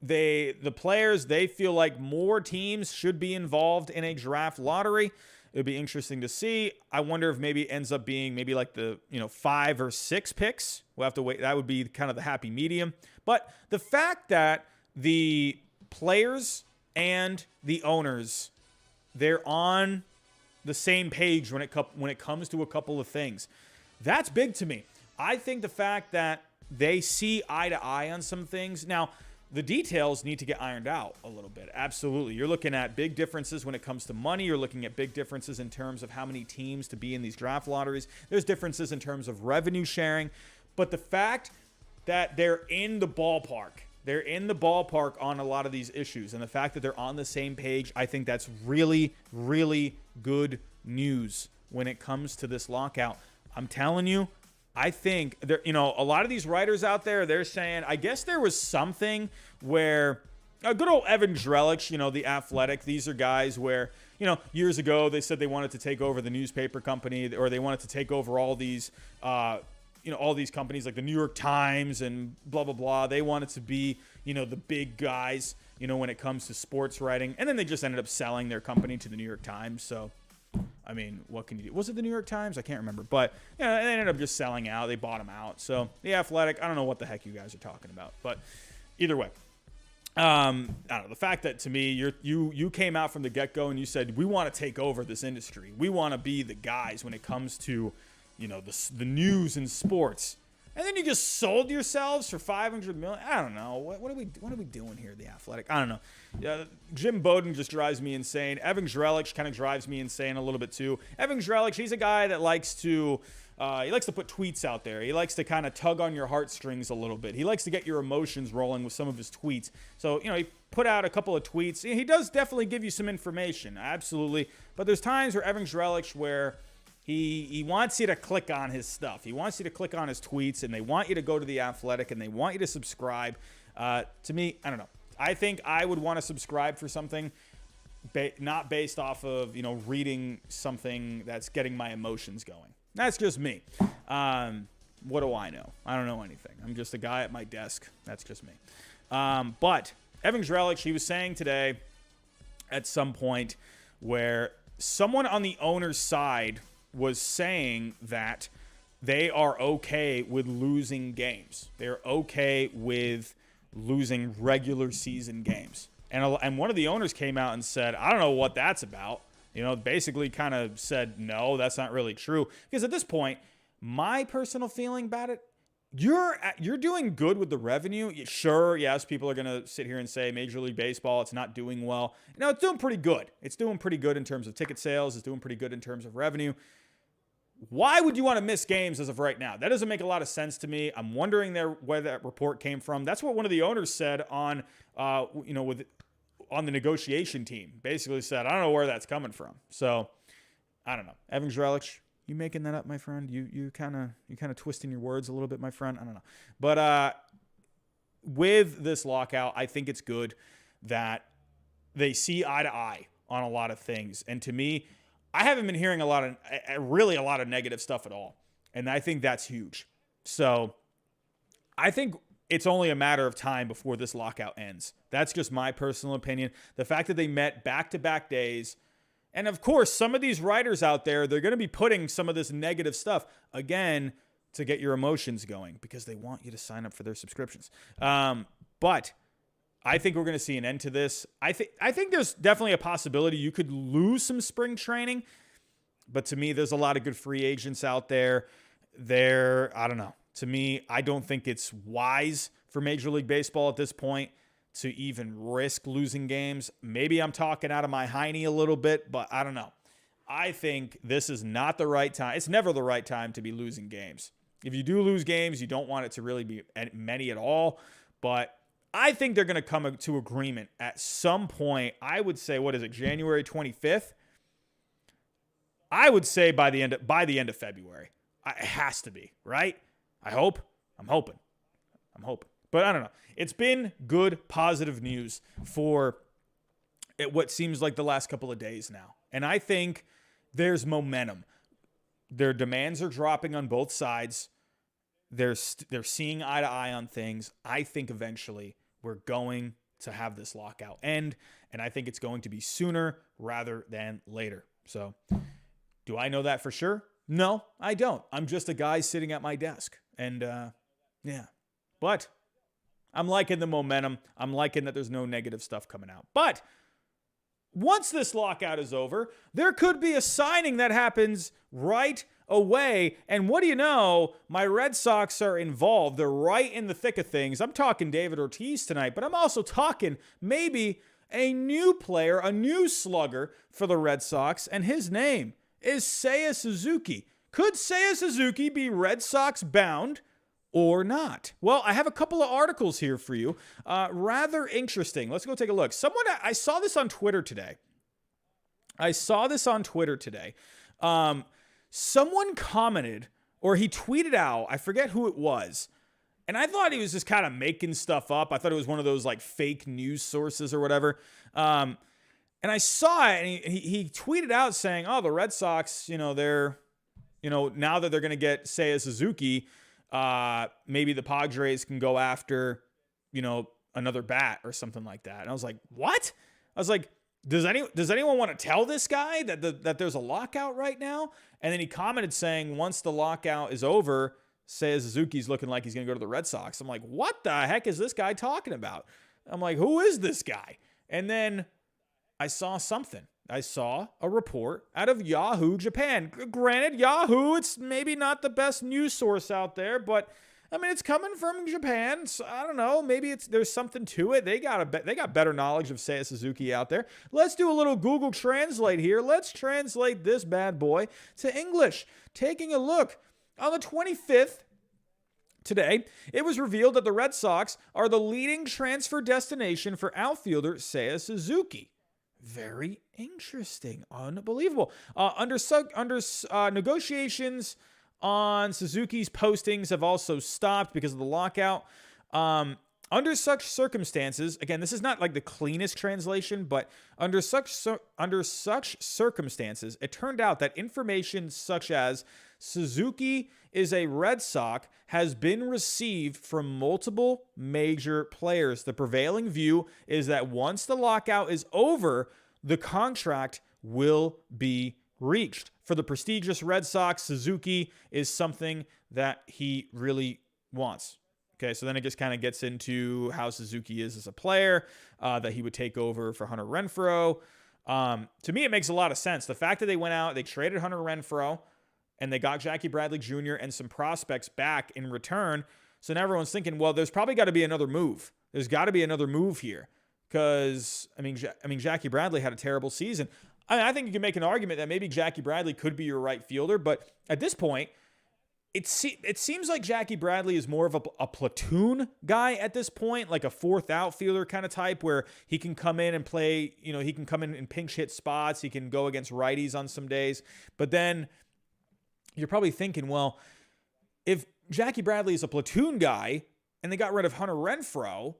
the players, they feel like more teams should be involved in a draft lottery. It would be interesting to see. I wonder if maybe it ends up being maybe like the 5 or 6 picks. We'll have to wait. That would be kind of the happy medium. But the fact that the players and the owners, they're on the same page when it comes to a couple of things. That's big to me. I think the fact that they see eye to eye on some things. Now, the details need to get ironed out a little bit. Absolutely. You're looking at big differences when it comes to money. You're looking at big differences in terms of how many teams to be in these draft lotteries. There's differences in terms of revenue sharing. But the fact that they're in the ballpark, on a lot of these issues. And the fact that they're on the same page, I think that's really, really good news when it comes to this lockout. I'm telling you, I think there, a lot of these writers out there, they're saying, I guess there was something where good old Evan Drellich, the Athletic, these are guys where, years ago they said they wanted to take over the newspaper company, or they wanted to take over all these, all these companies like the New York Times and blah, blah, blah. They wanted to be, the big guys, when it comes to sports writing. And then they just ended up selling their company to the New York Times. So, I mean, what can you do? Was it the New York Times? I can't remember. But, they ended up just selling out. They bought them out. So, the Athletic, I don't know what the heck you guys are talking about. But either way, I don't know. The fact that, to me, you came out from the get-go and you said, we want to take over this industry. We want to be the guys when it comes to, the news and sports. And then you just sold yourselves for $500 million. I don't know. What are we doing here, the Athletic? I don't know. Jim Bowden just drives me insane. Evan Drellich kind of drives me insane a little bit too. Evan Drellich, he's a guy that likes to put tweets out there. He likes to kind of tug on your heartstrings a little bit. He likes to get your emotions rolling with some of his tweets. So, he put out a couple of tweets. He does definitely give you some information, absolutely. But there's times where Evan Drellich where he wants you to click on his stuff. He wants you to click on his tweets, and they want you to go to The Athletic, and they want you to subscribe. To me, I don't know. I think I would want to subscribe for something not based off of, reading something that's getting my emotions going. That's just me. What do I know? I don't know anything. I'm just a guy at my desk. That's just me. But Evan Drellich, he was saying today at some point where someone on the owner's side was saying that they are okay with losing games. They're okay with losing regular season games. And one of the owners came out and said, I don't know what that's about. Basically kind of said, no, that's not really true. Because at this point, my personal feeling about it, you're doing good with the revenue. Sure, yes, people are going to sit here and say Major League Baseball, it's not doing well. No, it's doing pretty good. It's doing pretty good in terms of ticket sales. It's doing pretty good in terms of revenue. Why would you want to miss games as of right now? That doesn't make a lot of sense to me. I'm wondering where that report came from. That's what one of the owners said on the negotiation team. Basically said, I don't know where that's coming from. So, I don't know. Evan Drellich, you making that up, my friend? You kind of twisting your words a little bit, my friend? I don't know. But with this lockout, I think it's good that they see eye to eye on a lot of things. And to me, I haven't been hearing a lot of negative stuff at all. And I think that's huge. So I think it's only a matter of time before this lockout ends. That's just my personal opinion. The fact that they met back-to-back days, and of course, some of these writers out there, they're going to be putting some of this negative stuff, again, to get your emotions going because they want you to sign up for their subscriptions. But I think we're going to see an end to this. I think there's definitely a possibility you could lose some spring training. But to me, there's a lot of good free agents out there. I don't know. To me, I don't think it's wise for Major League Baseball at this point to even risk losing games. Maybe I'm talking out of my hiney a little bit, but I don't know. I think this is not the right time. It's never the right time to be losing games. If you do lose games, you don't want it to really be many at all. But I think they're going to come to agreement at some point. I would say, January 25th? I would say by the end of February. It has to be, right? I hope. I'm hoping. But I don't know. It's been good, positive news for what seems like the last couple of days now. And I think there's momentum. Their demands are dropping on both sides. They're seeing eye to eye on things. I think eventually we're going to have this lockout end, and I think it's going to be sooner rather than later. So, do I know that for sure? No, I don't. I'm just a guy sitting at my desk, and yeah. But I'm liking the momentum. I'm liking that there's no negative stuff coming out. But once this lockout is over, there could be a signing that happens right away. And what do you know? My Red Sox are involved. They're right in the thick of things. I'm talking David Ortiz tonight, but I'm also talking maybe a new player, a new slugger for the Red Sox, and his name is Seiya Suzuki. Could Seiya Suzuki be Red Sox bound or not? Well, I have a couple of articles here for you. Rather interesting. Let's go take a look. I saw this on Twitter today. Someone commented, or he tweeted out, I forget who it was, and I thought he was just kind of making stuff up. I thought it was one of those like fake news sources or whatever. And I saw it, and he tweeted out saying, oh, the Red Sox, they're, now that they're going to get Seiya Suzuki, maybe the Padres can go after, another bat or something like that. And I was like, what? I was like, does anyone want to tell this guy that there's a lockout right now? And then he commented saying, once the lockout is over, Seiya Suzuki's looking like he's going to go to the Red Sox. I'm like, what the heck is this guy talking about? I'm like, who is this guy? And then I saw something. I saw a report out of Yahoo Japan. Granted, Yahoo, it's maybe not the best news source out there, but I mean, it's coming from Japan, so I don't know. Maybe there's something to it. They got better knowledge of Seiya Suzuki out there. Let's do a little Google Translate here. Let's translate this bad boy to English. Taking a look on the 25th, today, it was revealed that the Red Sox are the leading transfer destination for outfielder Seiya Suzuki. Very interesting. Unbelievable. Under negotiations on Suzuki's postings have also stopped because of the lockout. Under such circumstances, again, this is not like the cleanest translation, but under such circumstances, it turned out that information such as Suzuki is a Red Sox has been received from multiple major players. The prevailing view is that once the lockout is over, the contract will be reached. For the prestigious Red Sox, Suzuki is something that he really wants. Okay, so then it just kind of gets into how Suzuki is as a player, that he would take over for Hunter Renfroe. To me, it makes a lot of sense. The fact that they went out, they traded Hunter Renfroe, and they got Jackie Bradley Jr. and some prospects back in return. So now everyone's thinking, well, there's probably got to be another move. There's got to be another move here. Because, I mean, Jackie Bradley had a terrible season. I think you can make an argument that maybe Jackie Bradley could be your right fielder, but at this point, it seems like Jackie Bradley is more of a platoon guy at this point, like a fourth outfielder kind of type where he can come in and play, he can come in and pinch hit spots. He can go against righties on some days. But then you're probably thinking, well, if Jackie Bradley is a platoon guy and they got rid of Hunter Renfroe,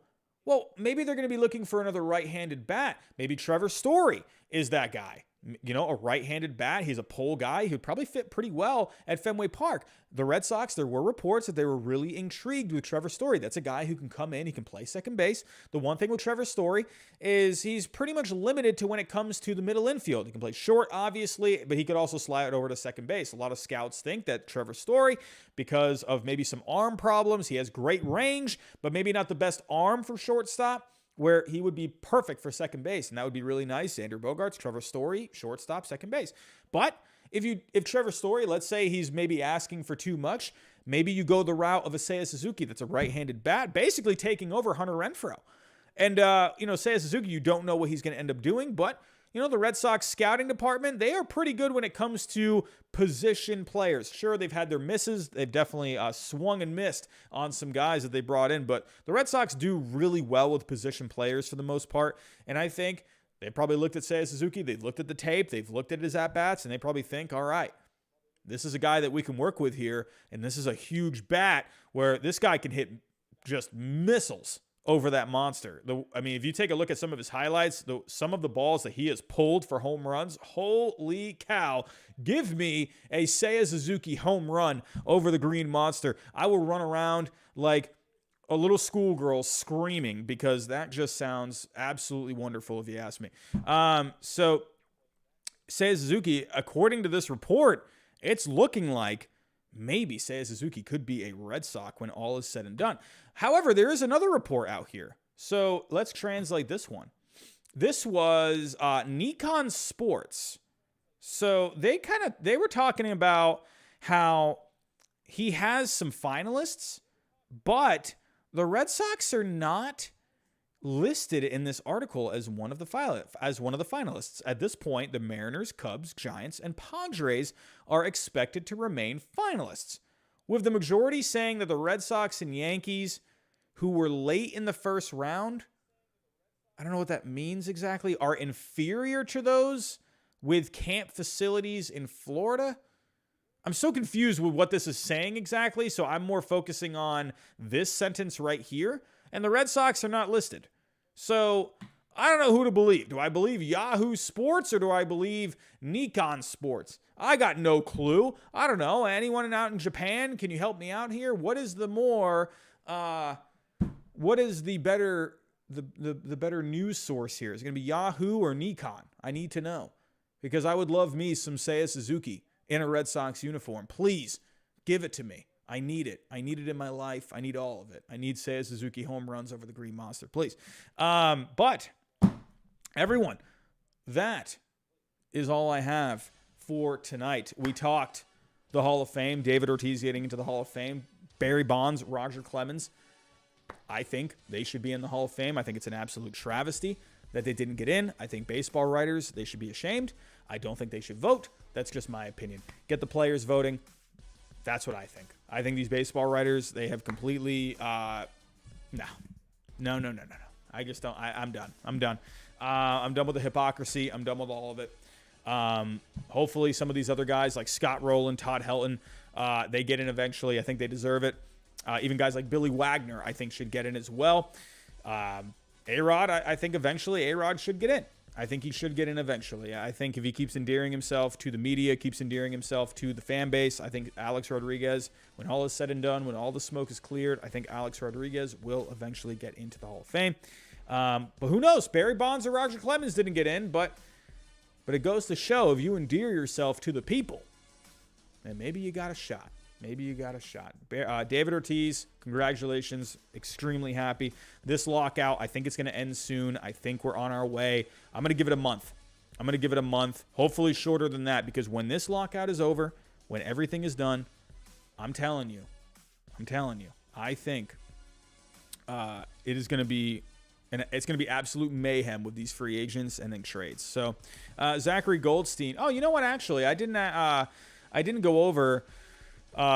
well, maybe they're going to be looking for another right-handed bat. Maybe Trevor Story is that guy. A right-handed bat. He's a pull guy who'd probably fit pretty well at Fenway Park. The Red Sox, there were reports that they were really intrigued with Trevor Story. That's a guy who can come in. He can play second base. The one thing with Trevor Story is he's pretty much limited to when it comes to the middle infield. He can play short, obviously, but he could also slide over to second base. A lot of scouts think that Trevor Story, because of maybe some arm problems, he has great range, but maybe not the best arm for shortstop, where he would be perfect for second base, and that would be really nice. Xander Bogaerts, Trevor Story, shortstop, second base. But if Trevor Story, let's say he's maybe asking for too much, maybe you go the route of a Seiya Suzuki that's a right-handed bat, basically taking over Hunter Renfroe. And, Seiya Suzuki, you don't know what he's going to end up doing, but the Red Sox scouting department, they are pretty good when it comes to position players. Sure, they've had their misses. They've definitely swung and missed on some guys that they brought in, but the Red Sox do really well with position players for the most part, and I think they probably looked at Seiya Suzuki, they've looked at the tape, they've looked at his at-bats, and they probably think, all right, this is a guy that we can work with here, and this is a huge bat where this guy can hit just missiles over that monster. If you take a look at some of his highlights, some of the balls that he has pulled for home runs, holy cow, give me a Seiya Suzuki home run over the green monster. I will run around like a little schoolgirl screaming because that just sounds absolutely wonderful if you ask me. So Seiya Suzuki, according to this report, it's looking like maybe Seiya Suzuki could be a Red Sox when all is said and done. However, there is another report out here. So let's translate this one. This was Nikon Sports. So they were talking about how he has some finalists, but the Red Sox are not listed in this article as one of the finalists. At this point, the Mariners, Cubs, Giants, and Padres are expected to remain finalists, with the majority saying that the Red Sox and Yankees, who were late in the first round, I don't know what that means exactly, are inferior to those with camp facilities in Florida. I'm so confused with what this is saying exactly, so I'm more focusing on this sentence right here. And the Red Sox are not listed. So I don't know who to believe. Do I believe Yahoo Sports or do I believe Nikon Sports? I got no clue. I don't know. Anyone out in Japan? Can you help me out here? What is the better news source here? Is it going to be Yahoo or Nikon? I need to know, because I would love me some Seiya Suzuki in a Red Sox uniform. Please give it to me. I need it. I need it in my life. I need all of it. I need Seiya Suzuki home runs over the Green Monster, please. But everyone, that is all I have for tonight. We talked the Hall of Fame, David Ortiz getting into the Hall of Fame, Barry Bonds, Roger Clemens. I think they should be in the Hall of Fame. I think it's an absolute travesty that they didn't get in. I think baseball writers, they should be ashamed. I don't think they should vote. That's just my opinion. Get the players voting. That's what I think. I think these baseball writers, they have completely, no. I just don't, I'm done. I'm done with the hypocrisy. I'm done with all of it. Hopefully some of these other guys like Scott Rowland, Todd Helton, they get in eventually. I think they deserve it. Even guys like Billy Wagner, I think, should get in as well. A-Rod, I think eventually A-Rod should get in. I think he should get in eventually. I think if he keeps endearing himself to the media, keeps endearing himself to the fan base, I think Alex Rodriguez, when all is said and done, when all the smoke is cleared, I think Alex Rodriguez will eventually get into the Hall of Fame. But who knows? Barry Bonds or Roger Clemens didn't get in, but it goes to show if you endear yourself to the people, then maybe you got a shot. Maybe you got a shot. David Ortiz, congratulations. Extremely happy. This lockout, I think it's going to end soon. I think we're on our way. I'm going to give it a month. Hopefully shorter than that, because when this lockout is over, when everything is done, I'm telling you, I think it is going to be, and it's going to be absolute mayhem with these free agents and then trades. So Zachary Goldstein. Oh, you know what? Actually, I didn't go over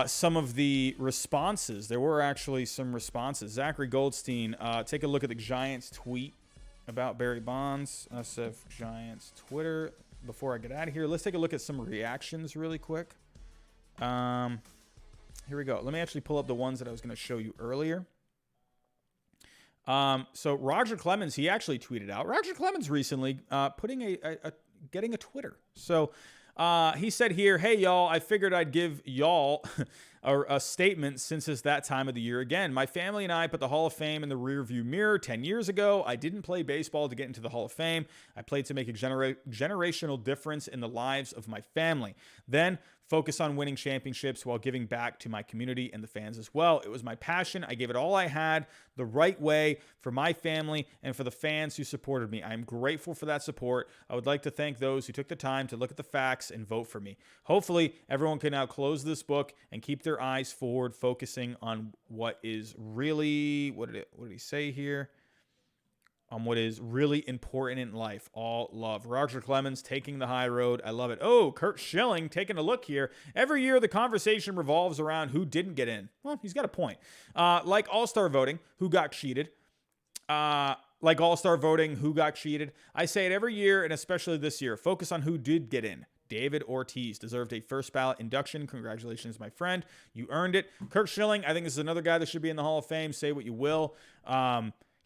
some of the responses. There were actually some responses. Zachary Goldstein, take a look at the Giants tweet about Barry Bonds. SF Giants Twitter. Before I get out of here, let's take a look at some reactions really quick. Here we go. Let me actually pull up the ones that I was going to show you earlier. So Roger Clemens, he actually tweeted out. Roger Clemens recently getting a Twitter. So he said here, hey, y'all, I figured I'd give y'all a statement since it's that time of the year again. My family and I put the Hall of Fame in the rearview mirror 10 years ago. I didn't play baseball to get into the Hall of Fame. I played to make a generational difference in the lives of my family. Then focus on winning championships while giving back to my community and the fans as well. It was my passion. I gave it all I had the right way for my family and for the fans who supported me. I am grateful for that support. I would like to thank those who took the time to look at the facts and vote for me. Hopefully, everyone can now close this book and keep their eyes forward, focusing on what is really, what did he say here? On what is really important in life. All love. Roger Clemens taking the high road. I love it. Oh, Kurt Schilling taking a look here. Every year the conversation revolves around who didn't get in. Well, he's got a point. Like All-Star voting, who got cheated. I say it every year, and especially this year. Focus on who did get in. David Ortiz deserved a first ballot induction. Congratulations, my friend. You earned it. Kurt Schilling, I think this is another guy that should be in the Hall of Fame. Say what you will.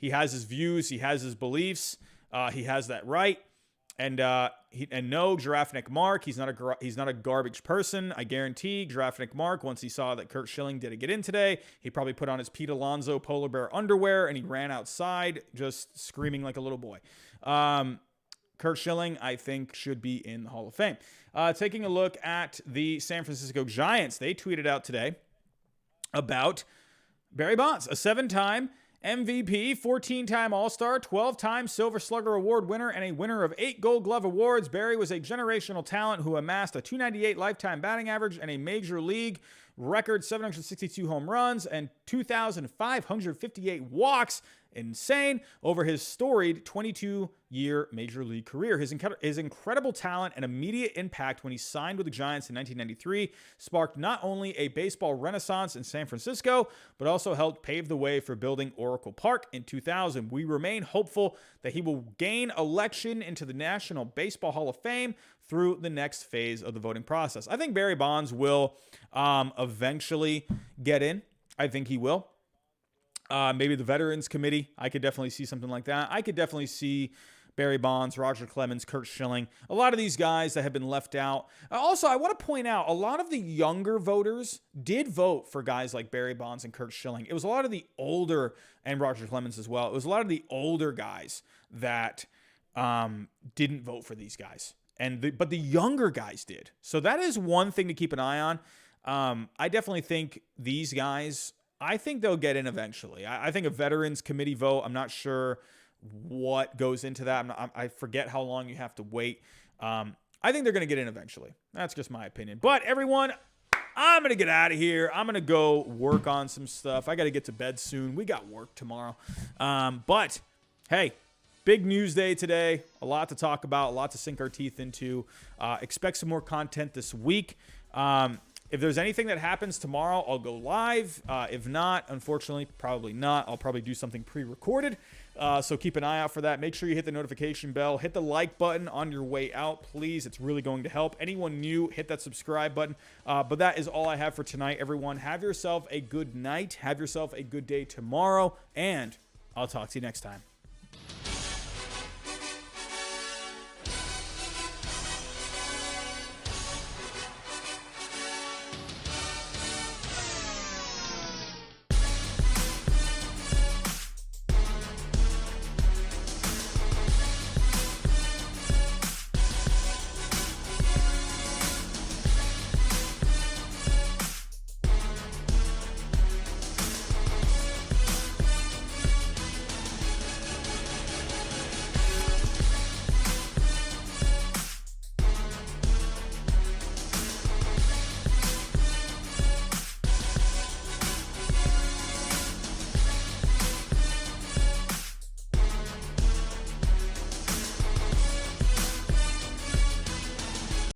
He has his views. He has his beliefs. He has that right. And no, Giraffe Neck Mark, he's not a garbage person. I guarantee Giraffe Neck Mark, once he saw that Kurt Schilling didn't get in today, he probably put on his Pete Alonso polar bear underwear and he ran outside just screaming like a little boy. Kurt Schilling, I think, should be in the Hall of Fame. Taking a look at the San Francisco Giants, they tweeted out today about Barry Bonds, a 7-time MVP, 14-time All-Star, 12-time Silver Slugger Award winner, and a winner of 8 Gold Glove Awards, Barry was a generational talent who amassed a .298 lifetime batting average and a major league record 762 home runs and 2,558 walks. Insane over his storied 22-year major league career. His incredible talent and immediate impact when he signed with the Giants in 1993 sparked not only a baseball renaissance in San Francisco, but also helped pave the way for building Oracle Park in 2000. We remain hopeful that he will gain election into the National Baseball Hall of Fame through the next phase of the voting process. I think Barry Bonds will eventually get in. I think he will. Maybe the Veterans Committee. I could definitely see something like that. I could definitely see Barry Bonds, Roger Clemens, Curt Schilling, a lot of these guys that have been left out. Also, I want to point out, a lot of the younger voters did vote for guys like Barry Bonds and Curt Schilling. It was a lot of the older, and Roger Clemens as well, it was a lot of the older guys that didn't vote for these guys. But the younger guys did. So that is one thing to keep an eye on. I definitely think these guys, I think they'll get in eventually. I think a Veterans Committee vote, I'm not sure what goes into that. I forget how long you have to wait. I think they're going to get in eventually. That's just my opinion. But everyone, I'm going to get out of here. I'm going to go work on some stuff. I got to get to bed soon. We got work tomorrow. But hey, big news day today. A lot to talk about, a lot to sink our teeth into. Expect some more content this week. If there's anything that happens tomorrow, I'll go live. If not, unfortunately, probably not. I'll probably do something pre-recorded. So keep an eye out for that. Make sure you hit the notification bell. Hit the like button on your way out, please. It's really going to help. Anyone new, hit that subscribe button. But that is all I have for tonight, everyone. Have yourself a good night. Have yourself a good day tomorrow. And I'll talk to you next time.